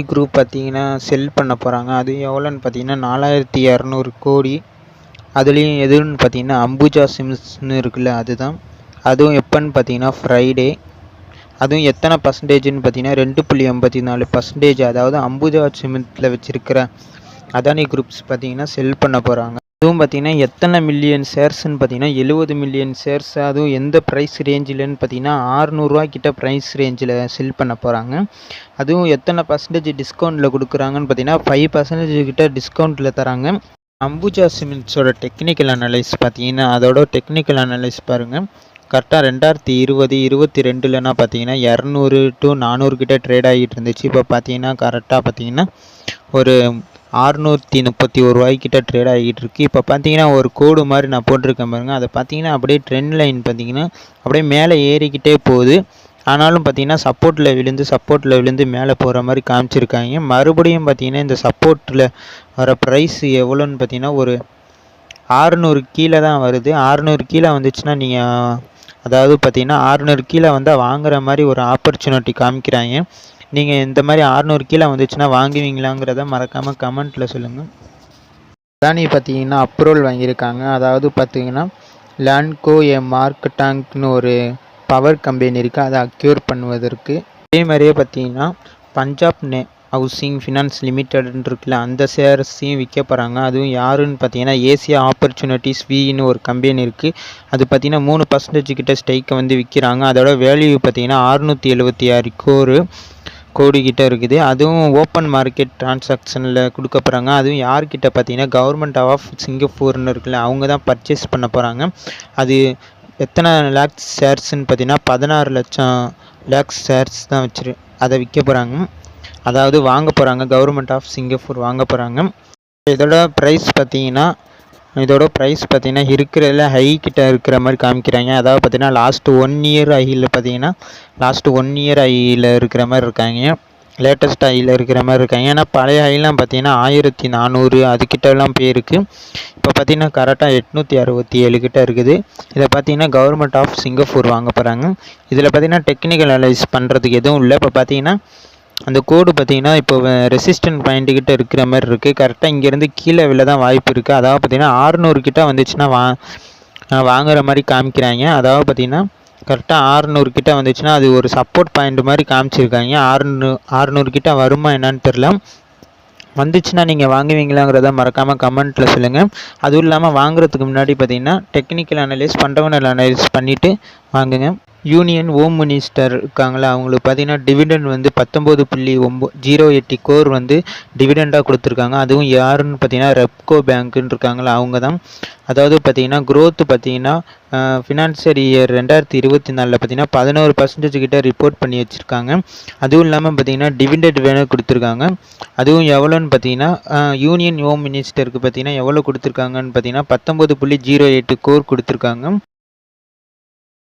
Group பார்த்தீங்கன்னா செல் பண்ண போகிறாங்க. அது எவ்வளோன்னு பார்த்தீங்கன்னா 4200 கோடி. அதுலேயும் எதுன்னு பார்த்தீங்கன்னா அம்புஜா சிமெண்ட்ஸ்னு இருக்குல்ல, அதுதான். அதுவும் எப்போன்னு பார்த்தீங்கன்னா ஃப்ரைடே. அதுவும் எத்தனை பர்சன்டேஜ்னு பார்த்தீங்கன்னா 2.84%. அதாவது அம்புஜா சிமெண்ட்டில் வச்சுருக்கிற அதானி குரூப்ஸ் பார்த்தீங்கன்னா செல் பண்ண போகிறாங்க. அதுவும் பார்த்தீங்கன்னா எத்தனை மில்லியன் ஷேர்ஸ்ன்னு பார்த்தீங்கன்னா 70 மில்லியன் ஷேர்ஸ். அதுவும் எந்த ப்ரைஸ் ரேஞ்சில்னு பார்த்தீங்கன்னா 600 கிட்ட ப்ரைஸ் ரேஞ்சில் செல் பண்ண போகிறாங்க. அதுவும் எத்தனை பர்சன்டேஜ் டிஸ்கவுண்ட்டில் கொடுக்குறாங்கன்னு பார்த்தீங்கன்னா 5% கிட்ட டிஸ்கவுண்ட்டில் தராங்க. அம்புஜா சிமெண்ட்ஸோட டெக்னிக்கல் அனலைஸ் பார்த்தீங்கன்னா அதோட டெக்னிக்கல் அனலைஸ் பாருங்கள். கரெக்டாக 2020-22லனா பார்த்தீங்கன்னா 200 to 400 கிட்ட ட்ரேட் ஆகிட்டு இருந்துச்சு. இப்போ பார்த்தீங்கன்னா கரெக்டாக பார்த்தீங்கன்னா ஒரு 631 கிட்ட ட்ரேட் ஆகிட்டு இருக்குது. இப்போ பார்த்தீங்கன்னா ஒரு கோடு மாதிரி நான் போட்டிருக்கேன் பாருங்கள். அதை பார்த்தீங்கன்னா அப்படியே ட்ரெண்ட் லைன் பார்த்தீங்கன்னா அப்படியே மேலே ஏறிக்கிட்டே போகுது. ஆனாலும் பார்த்தீங்கன்னா சப்போர்ட்டில் விழுந்து மேலே போகிற மாதிரி காமிச்சிருக்காங்க. மறுபடியும் பார்த்தீங்கன்னா இந்த சப்போர்ட்டில் வர ப்ரைஸ் எவ்வளோன்னு பார்த்தீங்கன்னா ஒரு 600 கீழே தான் வருது. 600 கீழே வந்துச்சுன்னா நீங்கள் அதாவது பார்த்தீங்கன்னா 600 கீழே வந்தால் வாங்குற மாதிரி ஒரு ஆப்பர்ச்சுனிட்டி காமிக்கிறாங்க. நீங்கள் இந்த மாதிரி 600 கீழே வந்துச்சுன்னா வாங்குவீங்களாங்கிறத மறக்காமல் கமெண்ட்டில் சொல்லுங்கள். அதானி பார்த்தீங்கன்னா அப்ரூவல் வாங்கியிருக்காங்க. அதாவது பார்த்தீங்கன்னா லேண்ட்கோ மார்க் டேங்க்னு ஒரு பவர் கம்பெனி இருக்குது, அதை அக்யூர் பண்ணுவதற்கு. அதே மாதிரியே பார்த்தீங்கன்னா பஞ்சாப் ஹவுசிங் ஃபினான்ஸ் லிமிடெட்னு இருக்குல்ல, அந்த ஷேர்ஸையும் விற்க போகிறாங்க. அதுவும் யாருன்னு பார்த்தீங்கன்னா ஏசியா ஆப்பர்ச்சுனிட்டிஸ் வின்னு ஒரு கம்பெனி இருக்குது. அது பார்த்தீங்கன்னா 3% கிட்ட ஸ்டைக்கை வந்து விற்கிறாங்க. அதோட வேல்யூ பார்த்தீங்கன்னா 676 கோடி கிட்ட இருக்குது. அதுவும் ஓப்பன் மார்க்கெட் டிரான்சாக்ஷனில் கொடுக்க போகிறாங்க. அதுவும் யார்கிட்ட பார்த்தீங்கன்னா கவர்மெண்ட் ஆஃப் சிங்கப்பூர்னு இருக்குல்ல, அவங்க தான் பர்ச்சேஸ் பண்ண போகிறாங்க. அது எத்தனை லேக்ஸ் ஷேர்ஸ்ன்னு பார்த்தீங்கன்னா 16 லட்சம் லேக்ஸ் ஷேர்ஸ் தான் அதை விற்க போகிறாங்க. அதாவது வாங்க போகிறாங்க, கவர்மெண்ட் ஆஃப் சிங்கப்பூர் வாங்க போகிறாங்க. இதோட ப்ரைஸ் பார்த்தீங்கன்னா இருக்கிறதுல ஹை கிட்ட இருக்கிற மாதிரி காமிக்கிறாங்க. அதாவது பார்த்தீங்கன்னா லாஸ்ட் 1 இயர் ஹையில் இருக்கிற மாதிரி இருக்காங்க. லேட்டஸ்ட் ஹையில் இருக்கிற மாதிரி இருக்காங்க. ஏன்னா பழைய ஹைலாம் பார்த்தீங்கன்னா 1400 அதுக்கிட்டலாம் போயிருக்கு. இப்போ பார்த்தீங்கன்னா கரெக்டாக 867 கிட்ட இருக்குது. இதை பார்த்தீங்கன்னா கவர்மெண்ட் ஆஃப் சிங்கப்பூர் வாங்க போகிறாங்க. இதில் பார்த்தீங்கன்னா டெக்னிக்கல் அனலைஸ் பண்ணுறதுக்கு எதுவும் இல்லை. இப்போ பார்த்தீங்கன்னா அந்த கோடு பார்த்தீங்கன்னா இப்போ ரெசிஸ்டன்ட் பாயிண்ட்டுக்கிட்ட இருக்கிற மாதிரி இருக்குது. கரெக்டாக இங்கேருந்து கீழே விழ தான் வாய்ப்பு இருக்குது. அதாவது பார்த்தீங்கன்னா 600 கிட்ட வந்துச்சுன்னா வாங்குற மாதிரி காமிக்கிறாங்க. அதாவது பார்த்தீங்கன்னா கரெக்டாக 600 கிட்ட வந்துச்சுன்னா அது ஒரு சப்போர்ட் பாயிண்ட் மாதிரி காமிச்சிருக்காங்க. 600 கிட்ட வருமா என்னன்னு தெரில. வந்துச்சுன்னா நீங்கள் வாங்குவீங்களாங்கிறத மறக்காமல் கமெண்ட்டில் சொல்லுங்கள். அதுவும் இல்லாமல் வாங்குறதுக்கு முன்னாடி பார்த்தீங்கன்னா டெக்னிக்கல் அனலைஸ் ஃபண்டமெண்டல் அனலைஸ் பண்ணிவிட்டு வாங்குங்க. யூனியன் ஹோம் மினிஸ்டர் இருக்காங்களா, அவங்களுக்கு பார்த்தீங்கன்னா டிவிடெண்ட் வந்து 19.08 கோர் வந்து டிவிடெண்டாக கொடுத்துருக்காங்க. அதுவும் யாருன்னு பார்த்தீங்கன்னா ரெப்கோ பேங்க்குன்னு இருக்காங்களா, அவங்க தான். அதாவது பார்த்தீங்கன்னா க்ரோத்து பார்த்தீங்கன்னா ஃபினான்சியல் இயர் 2024 பார்த்தீங்கன்னா 11% கிட்ட ரிப்போர்ட் பண்ணி வச்சுருக்காங்க. அதுவும் இல்லாமல் பார்த்தீங்கன்னா டிவிடெண்ட் வேணும் கொடுத்துருக்காங்க. அதுவும் எவ்வளோன்னு பார்த்தீங்கன்னா யூனியன் ஹோம் மினிஸ்டருக்கு பார்த்தீங்கன்னா எவ்வளோ கொடுத்துருக்காங்கன்னு பார்த்தீங்கன்னா 19.08 கோர் கொடுத்துருக்காங்க.